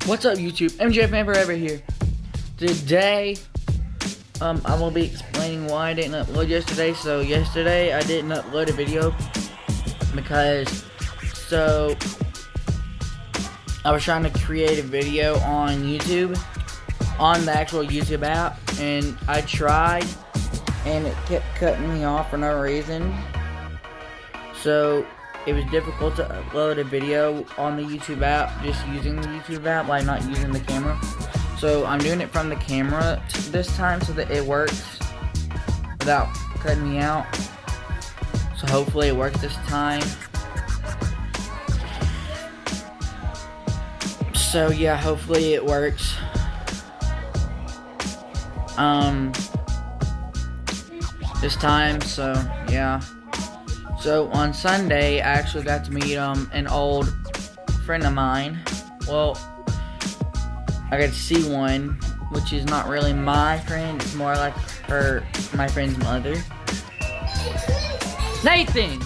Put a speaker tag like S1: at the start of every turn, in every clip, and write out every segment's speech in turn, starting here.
S1: What's up, YouTube? MJ Fan Forever here. Today, I will be explaining why I didn't upload yesterday. So yesterday, I didn't upload a video because, I was trying to create a video on YouTube, on the actual YouTube app, and I tried, and it kept cutting me off for no reason. So it was difficult to upload a video on the YouTube app, just using the YouTube app, like not using the camera. So I'm doing it from the camera this time so that it works without cutting me out. So hopefully it works this time. So yeah, hopefully it works. This time, so yeah. So on Sunday, I actually got to meet an old friend of mine. Well, I got to see one, which is not really my friend. It's more like my friend's mother. Nathan.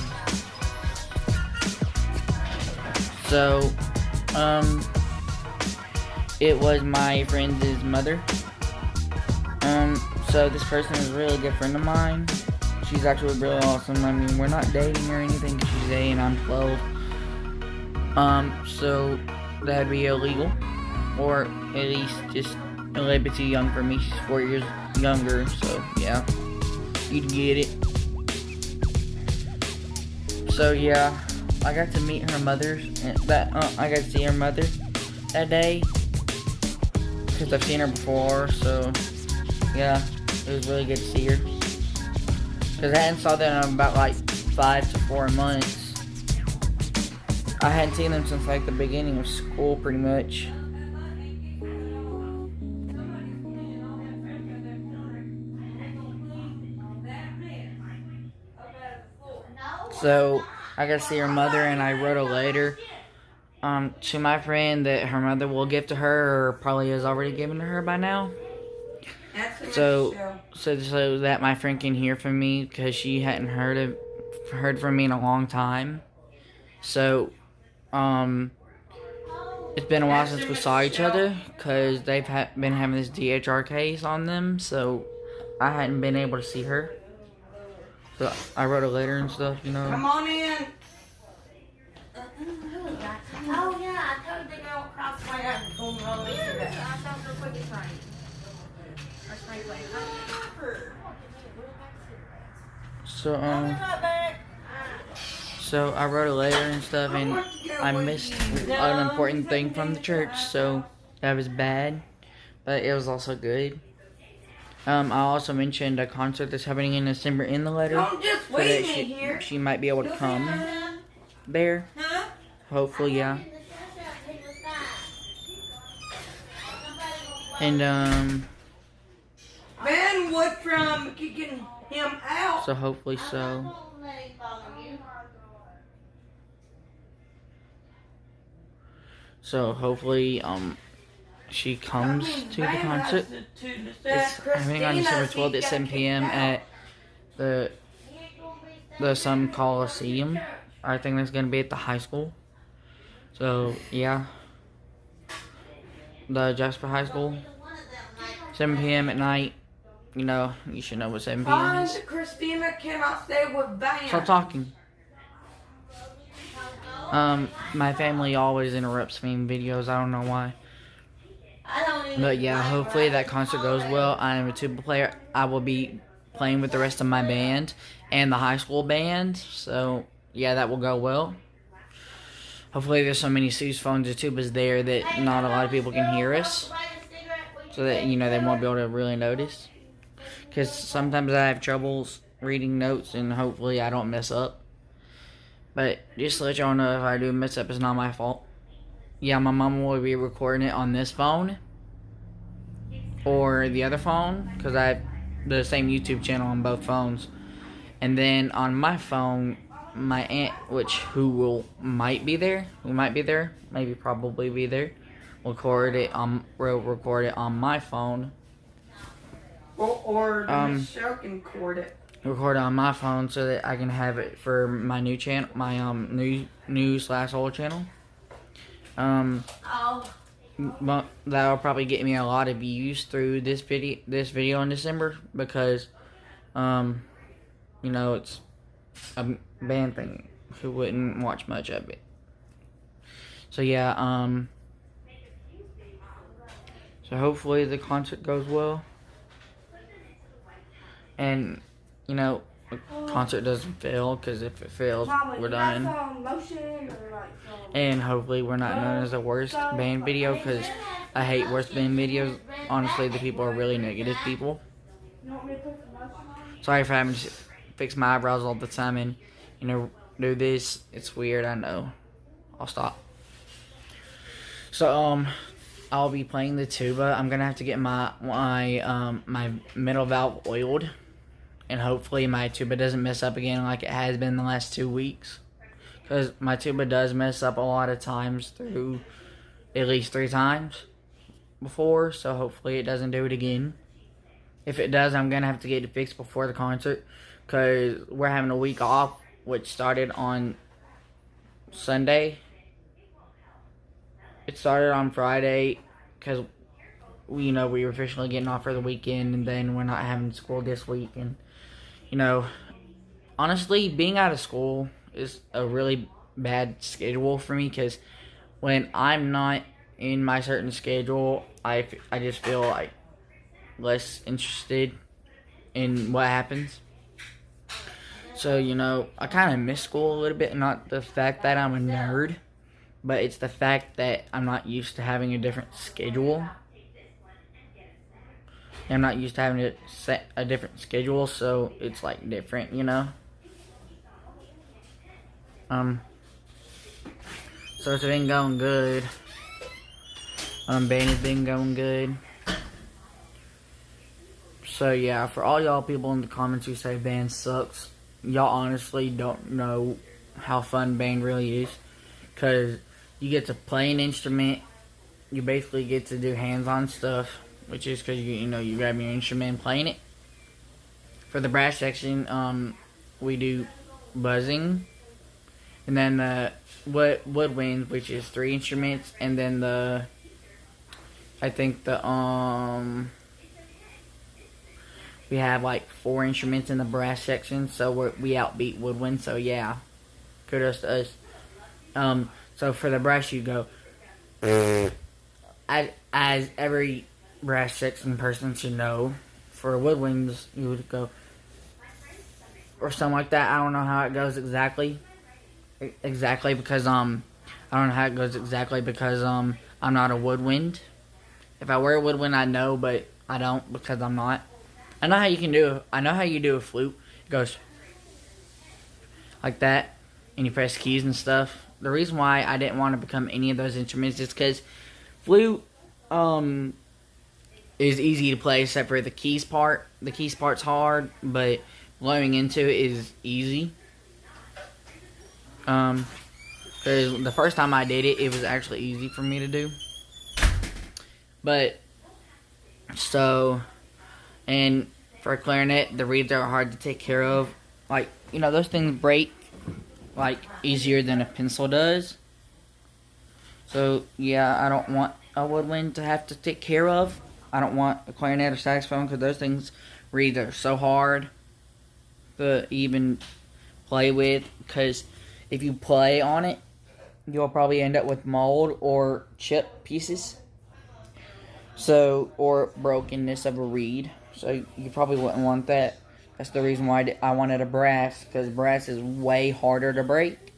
S1: So, it was my friend's mother. So this person is a really good friend of mine. She's actually really awesome. I mean, we're not dating or anything because she's 8 and I'm 12. So that'd be illegal. Or at least just a little bit too young for me. She's 4 years younger, so yeah. You'd get it. So yeah, I got to meet her mother. I got to see her mother that day. Because I've seen her before, so yeah. It was really good to see her. Because I hadn't saw them in about like 5 to 4 months. I hadn't seen them since like the beginning of school pretty much. So I got to see her mother, and I wrote a letter to my friend that her mother will give to her, or probably has already given to her by now. So that my friend can hear from me, because she hadn't heard from me in a long time. So, it's been a while since we saw each other, because they've been having this DHR case on them, so I hadn't been able to see her. So I wrote a letter and stuff, you know.
S2: Come on in.
S3: Oh yeah, I told the girl across my head to go all the way to that. I thought the quickest train.
S1: So I wrote a letter and stuff, and I missed an important thing from the church, so that was bad, but it was also good. I also mentioned a concert that's happening in December in the letter,
S2: Don't just
S1: so
S2: leave
S1: that
S2: me here.
S1: she might be able to come there. Hopefully, yeah. And
S2: Ben Woodrum kicking him out.
S1: so hopefully so. So hopefully she comes to the concert. It's happening on December 12th at 7 p.m. at the Sun Coliseum. I think that's gonna be at the high school. So yeah, the Jasper High School. 7 p.m. at night. You know, you should know what 7 p.m. is.
S2: Christina cannot stay with Van.
S1: Stop talking. My family always interrupts me in videos. I don't know why. But yeah, hopefully that concert goes well. I am a tuba player. I will be playing with the rest of my band and the high school band. So yeah, that will go well. Hopefully there's so many sousaphones and tubas there that not a lot of people can hear us. So that, you know, they won't be able to really notice. Because sometimes I have troubles reading notes, and hopefully I don't mess up. But just to let y'all know, if I do mess up, it's not my fault. Yeah, my mom will be recording it on this phone. Or the other phone. Because I have the same YouTube channel on both phones. And then on my phone, my aunt, who might be there, maybe probably be there, will record it on my phone.
S2: Or Michelle can record it.
S1: Record it on my phone so that I can have it for my new channel, my new/old channel.
S3: Oh.
S1: that'll probably get me a lot of views through this video in December because, you know, it's a band thing. Who wouldn't watch much of it? So yeah, so hopefully the concert goes well, and you know, the concert doesn't fail, because if it fails, we're done. And hopefully we're not known as the worst band video, because I hate worst band videos. Honestly, the people are really negative people. Sorry for having to fix my eyebrows all the time and, you know, do this. It's weird, I know. I'll stop. So, I'll be playing the tuba. I'm gonna have to get my middle valve oiled, and hopefully my tuba doesn't mess up again like it has been the last 2 weeks, because my tuba does mess up a lot of times, through at least 3 times before, so hopefully it doesn't do it again. If it does, I'm gonna have to get it fixed before the concert, because we're having a week off, which started on Sunday. It started on Friday, because we were officially getting off for the weekend, and then we're not having school this week. And, you know, honestly, being out of school is a really bad schedule for me, because when I'm not in my certain schedule, I just feel like less interested in what happens. So, you know, I kind of miss school a little bit. Not the fact that I'm a nerd, but it's the fact that I'm not used to having a different schedule. I'm not used to having to set a different schedule, so it's like different, you know. So it's been going good. Band has been going good. So yeah, for all y'all people in the comments who say band sucks, y'all honestly don't know how fun band really is, because you get to play an instrument. You basically get to do hands-on stuff, which is because you grab your instrument and playing it. For the brass section, we do buzzing, and then the woodwind, which is 3 instruments, and then we have like 4 instruments in the brass section, so we outbeat woodwind. So yeah, kudos to us. So for the brass, you go, as every brass section person should know. For woodwinds, you would go, or something like that. I don't know how it goes exactly, because I'm not a woodwind. If I were a woodwind, I know, but I don't, because I'm not. I know how you do a flute. It goes like that, and you press keys and stuff. The reason why I didn't want to become any of those instruments is because flute is easy to play, except for the keys part. The keys part's hard, but blowing into it is easy. Because the first time I did it, it was actually easy for me to do. But so, and for clarinet, the reeds are hard to take care of. Like, those things break like easier than a pencil does. So yeah, I don't want a woodwind to have to take care of. I don't want a clarinet or saxophone, because those things reeds are so hard to even play with, because if you play on it, you'll probably end up with mold or chip pieces, or brokenness of a reed. So you probably wouldn't want that. That's the reason why I wanted a brass, because brass is way harder to break.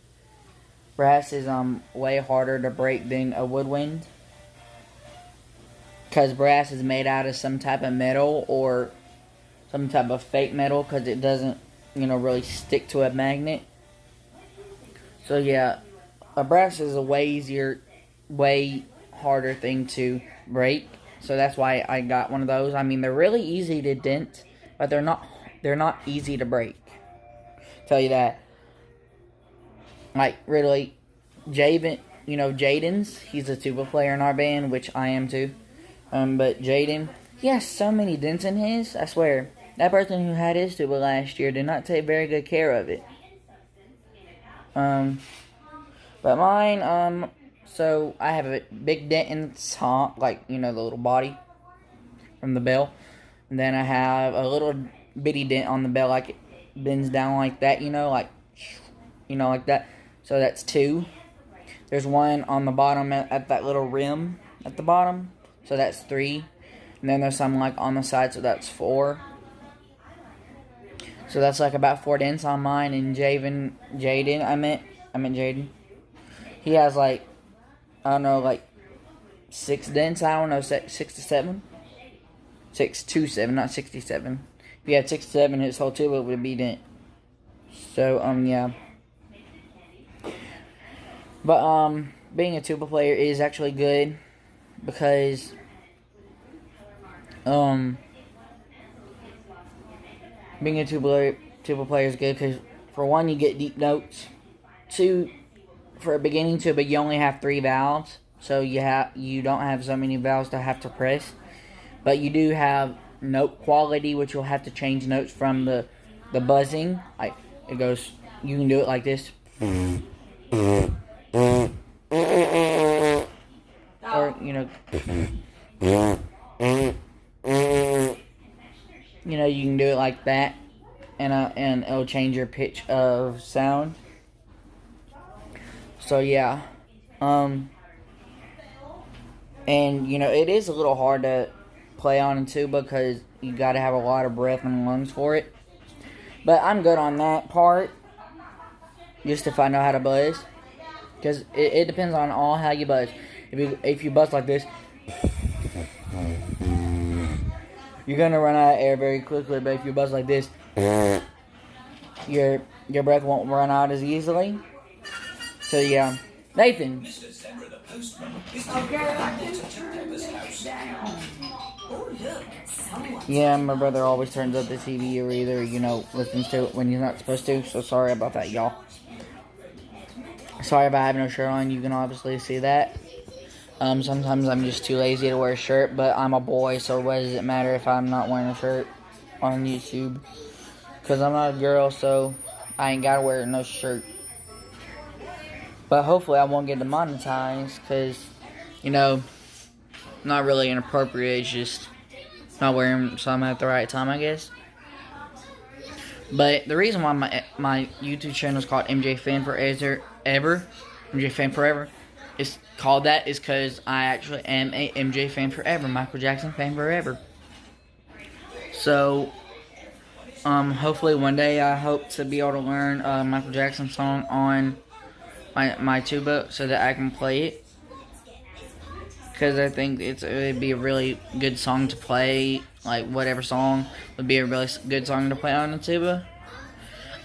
S1: Brass is way harder to break than a woodwind, because brass is made out of some type of metal or some type of fake metal, because it doesn't really stick to a magnet. So yeah, a brass is a way harder thing to break. So that's why I got one of those. I mean, they're really easy to dent, but they're not easy to break. Tell you that. Like, really, Jaden's, he's a tuba player in our band, which I am too. But Jaden, he has so many dents in his, I swear. That person who had his tuba last year did not take very good care of it. But mine, So I have a big dent in the top, like, you know, the little body from the bell. And then I have a little bitty dent on the bell, like it bends down like that, you know, like that. So that's 2. There's one on the bottom at that little rim at the bottom. So that's 3. And then there's some like on the side, so that's 4. So that's like about 4 dents on mine. And Jaden, I meant Jaden. He has like, I don't know, like 6 dents. I don't know, 6 to 7. 6 to 7, not 67. If he had 6 to 7, his whole tuba would be dent. So yeah. But being a tuba player is actually good because being a tuba player is good because, for one, you get deep notes. 2, for a beginning tuba, you only have 3 valves, so you don't have so many valves to have to press. But you do have note quality, which you'll have to change notes from the buzzing. Like it goes, you can do it like this, or you can do it like that, and it'll change your pitch of sound. So yeah, and it is a little hard to play on a tuba because you got to have a lot of breath in the lungs for it. But I'm good on that part, just if I know how to buzz, because it depends on how you buzz. If you buzz like this, you're gonna run out of air very quickly. But if you buzz like this, your breath won't run out as easily. So yeah, Nathan. Yeah, my brother always turns up the TV, or either listens to it when he's not supposed to. So sorry about that, y'all. Sorry about having no shirt on. You can obviously see that. Sometimes I'm just too lazy to wear a shirt, but I'm a boy, so what does it matter if I'm not wearing a shirt on YouTube? Because I'm not a girl, so I ain't gotta wear no shirt. But hopefully I won't get demonetized, because, not really inappropriate, it's just not wearing some at the right time, I guess. But the reason why my YouTube channel is called MJ Fan Forever, MJ Fan Forever, it's called that is because I actually am a MJ fan forever, Michael Jackson fan forever. So, hopefully one day I hope to be able to learn a Michael Jackson song on my tuba so that I can play it. Because I think it would be a really good song to play. Like, whatever song would be a really good song to play on the tuba.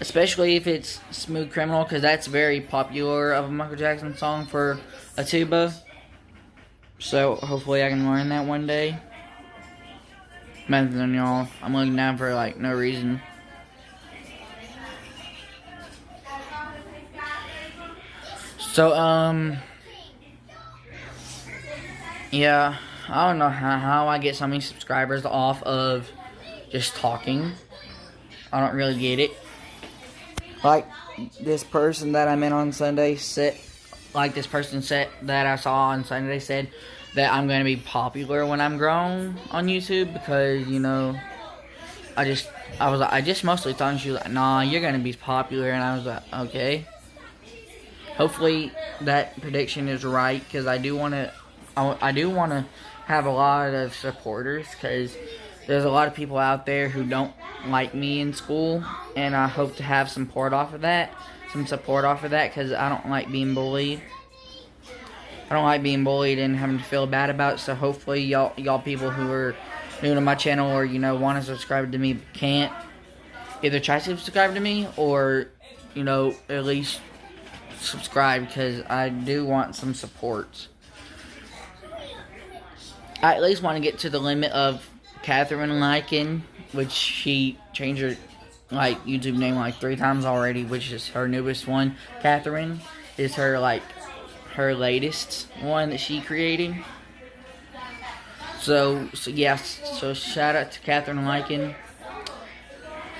S1: Especially if it's Smooth Criminal, because that's very popular of a Michael Jackson song for a tuba. So, hopefully I can learn that one day. Better than y'all. I'm looking down for, no reason. So, yeah, I don't know how I get so many subscribers off of just talking. I don't really get it. Like, this person that I met on Sunday that I saw on Sunday said that I'm going to be popular when I'm grown on YouTube because, I just mostly thought she was like, nah, you're going to be popular, and I was like, okay. Hopefully that prediction is right, because I do want to have a lot of supporters, because there's a lot of people out there who don't like me in school, and I hope to have some support off of that, because I don't like being bullied. I don't like being bullied and having to feel bad about it, so hopefully y'all people who are new to my channel or, want to subscribe to me can't either try to subscribe to me or, at least subscribe, because I do want some support. I at least want to get to the limit of Catherine Lycan, which she changed her YouTube name 3 times already, which is her newest one. Catherine is her latest one that she created. So shout out to Catherine Lycan.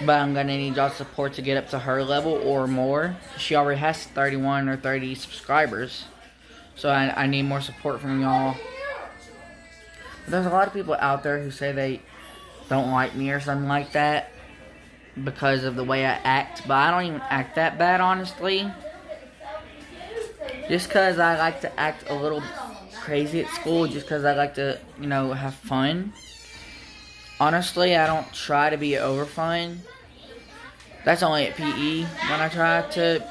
S1: But I'm gonna need y'all's support to get up to her level or more. She already has 31 or 30 subscribers. So I need more support from y'all. There's a lot of people out there who say they don't like me or something like that because of the way I act, but I don't even act that bad, honestly. Just because I like to act a little crazy at school, just because I like to, you know, have fun. Honestly, I don't try to be over fun. That's only at PE when I try to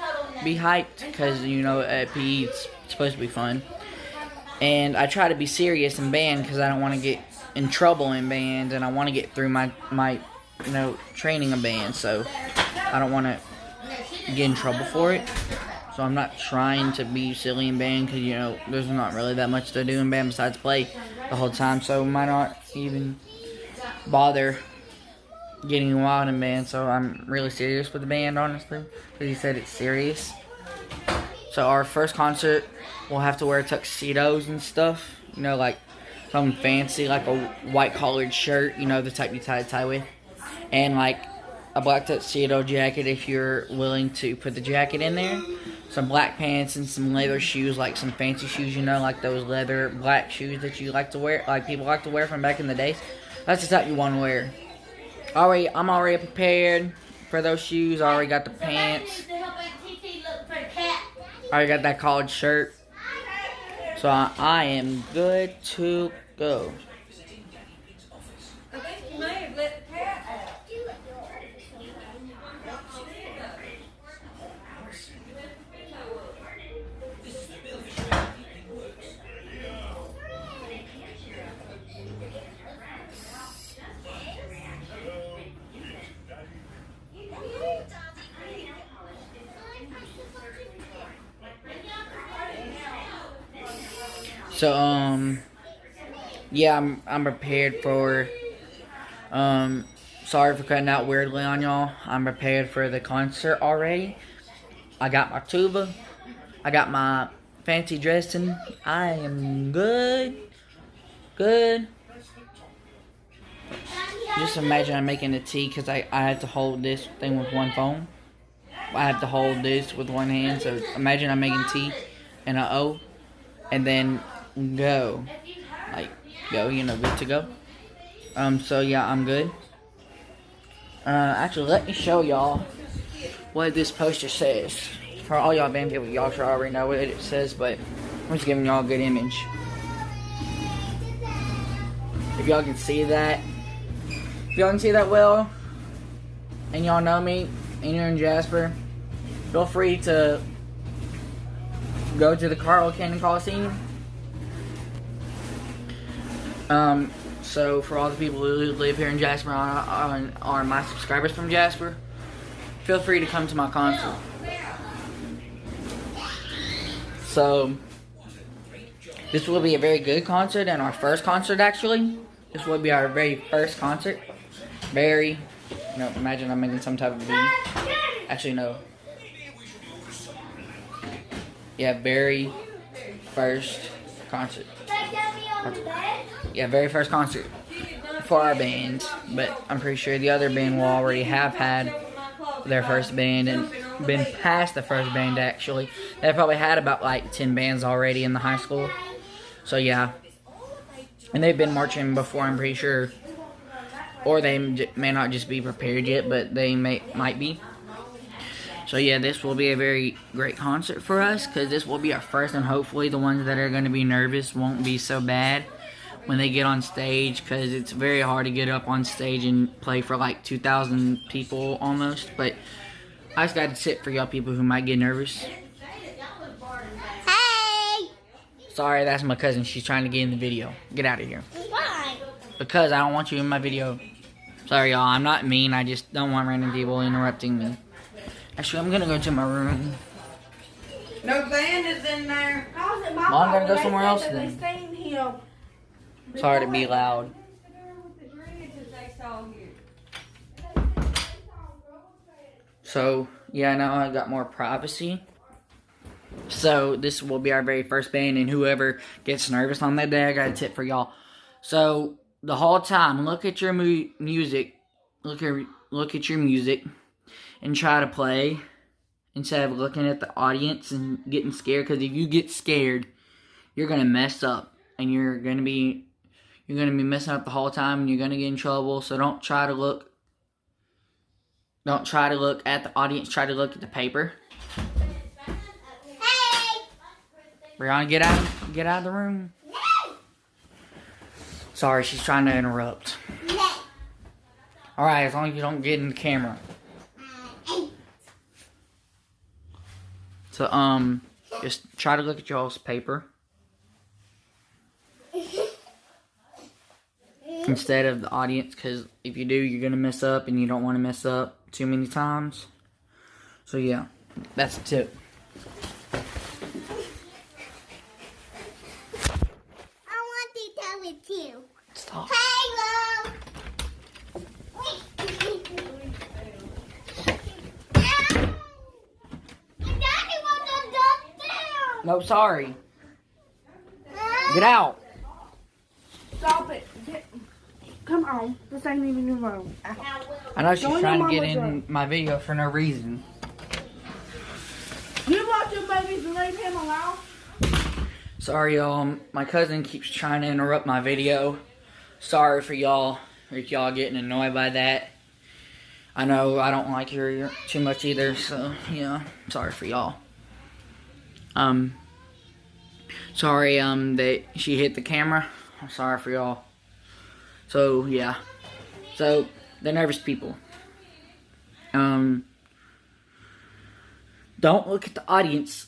S1: be hyped, because, you know, at PE it's supposed to be fun. And I try to be serious in band because I don't want to get in trouble in band, and I want to get through my you know, training in band, so I don't want to get in trouble for it. So I'm not trying to be silly in band because, you know, there's not really that much to do in band besides play the whole time, so I might not even bother getting wild in band. So I'm really serious with the band, honestly, because he said it's serious. So our first concert, we'll have to wear tuxedos and stuff, you know, like something fancy, like a white collared shirt, you know, the type you tie a tie with, and like a black tuxedo jacket if you're willing to put the jacket in there, some black pants, and some leather shoes, like some fancy shoes, you know, like those leather black shoes that you like to wear, like people like to wear from back in the days. That's the type you want to wear. I'm already prepared for those shoes. I already got the pants. I already got that collared shirt. So I am good to go. So, yeah, I'm prepared for, sorry for cutting out weirdly on y'all. I'm prepared for the concert already. I got my tuba. I got my fancy dressing. I am good. Good. Just imagine I'm making a tea because I had to hold this thing with one phone. I have to hold this with one hand. So imagine I'm making tea and an O. And then go. Like, go, you know, good to go. So yeah, I'm good. Actually, let me show y'all what this poster says. For all y'all band people, y'all should already know what it says, but I'm just giving y'all a good image. If y'all can see that. If y'all can see that well, and y'all know me, and you're in Jasper, feel free to go to the Carl Cannon Coliseum. So for all the people who live here in Jasper are my subscribers from Jasper, feel free to come to my concert. So this will be a very good concert, and our first concert actually. This will be our very first concert. Very, no, imagine I'm making some type of beat. Actually, no. Yeah, very first concert. Yeah, very first concert for our band. But I'm pretty sure the other band will already have had their first band and been past the first band, actually. They've probably had about like 10 bands already in the high school. So, yeah. And they've been marching before, I'm pretty sure. Or they may not just be prepared yet, but they might be. So yeah, this will be a very great concert for us, because this will be our first, and hopefully the ones that are going to be nervous won't be so bad when they get on stage, because it's very hard to get up on stage and play for like 2,000 people almost. But I just got to sit for y'all people who might get nervous.
S3: Hey!
S1: Sorry, that's my cousin. She's trying to get in the video. Get out of here.
S3: Why?
S1: Because I don't want you in my video. Sorry, y'all. I'm not mean. I just don't want random people interrupting me. Actually, I'm gonna go to my room.
S2: No band is in there.
S1: Well, I'm gonna go somewhere else then. Sorry to be loud. So, yeah, now I got more privacy. So, this will be our very first band, and whoever gets nervous on that day, I got a tip for y'all. So, the whole time, look at your music. Look at your music. And try to play instead of looking at the audience and getting scared. Because if you get scared, you're gonna mess up, and you're gonna be messing up the whole time, and you're gonna get in trouble. So don't try to look at the audience. Try to look at the paper.
S3: Hey!
S1: Brianna, get out of the room.
S3: No!
S1: Sorry, she's trying to interrupt.
S3: No!
S1: All right, as long as you don't get in the camera. So just try to look at y'all's paper instead of the audience, because if you do, you're gonna mess up, and you don't want to mess up too many times. So yeah, that's the tip.
S3: I want to tell it too.
S1: Stop.
S3: Halo! Daddy wants to duck down!
S1: No, sorry. Get out.
S4: Stop it. Come on. This ain't even your room.
S1: I know she's
S4: Join
S1: trying
S4: your
S1: to get
S4: mama's
S1: in
S4: room.
S1: my video for no reason.
S4: You want your babies to leave him alone?
S1: Sorry, y'all. My cousin keeps trying to interrupt my video. Sorry for y'all if y'all getting annoyed by that. I know I don't like her too much either, so yeah, sorry for y'all. Sorry that she hit the camera. I'm sorry for y'all. So yeah. So the nervous people. Don't look at the audience.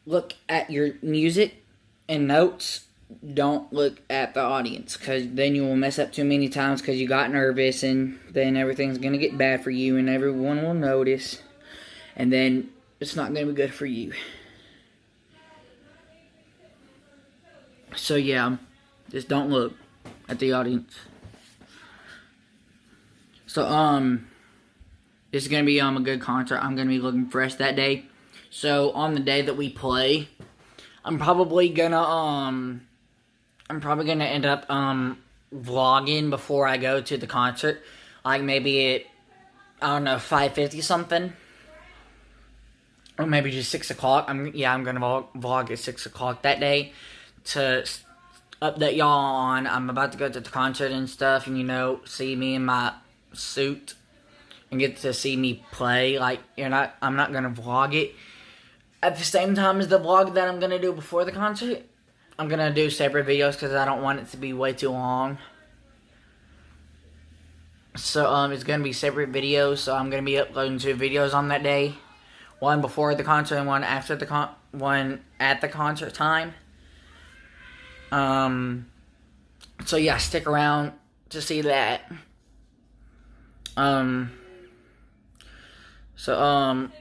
S1: Look at your music and notes. Don't look at the audience, because then you will mess up too many times because you got nervous, and then everything's going to get bad for you, and everyone will notice, and then it's not going to be good for you. So yeah, just don't look at the audience. So this is going to be a good concert. I'm going to be looking fresh that day. So on the day that we play, I'm probably gonna end up vlogging before I go to the concert, like maybe at, I don't know, 5:50 something, or maybe just 6 o'clock. I'm gonna vlog at 6 o'clock that day to update y'all on I'm about to go to the concert and stuff, and see me in my suit and get to see me play. Like I'm not gonna vlog it at the same time as the vlog that I'm gonna do before the concert. I'm gonna do separate videos because I don't want it to be way too long. So it's gonna be separate videos. So I'm gonna be uploading 2 videos on that day, one before the concert and one after the one at the concert time. So yeah, stick around to see that.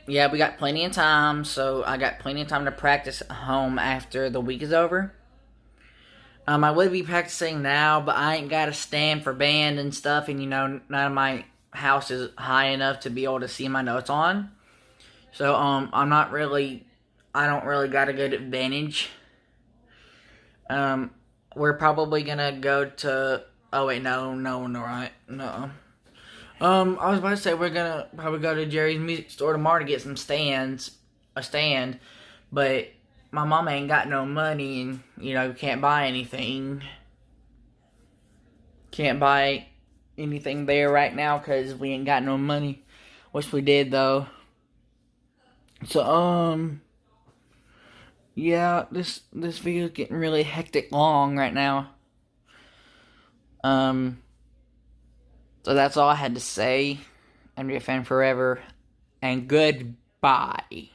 S1: Yeah, we got plenty of time, so I got plenty of time to practice at home after the week is over. I would be practicing now, but I ain't got a stand for band and stuff, and none of my house is high enough to be able to see my notes on. So, I don't really got a good advantage. We're probably gonna go to, oh wait, no. I was about to say we're gonna probably go to Jerry's Music Store tomorrow to get a stand, but my mama ain't got no money, and can't buy anything. Can't buy anything there right now because we ain't got no money. Wish we did though. So yeah, this video is getting really hectic long right now. So that's all I had to say. I'm your fan forever, and goodbye.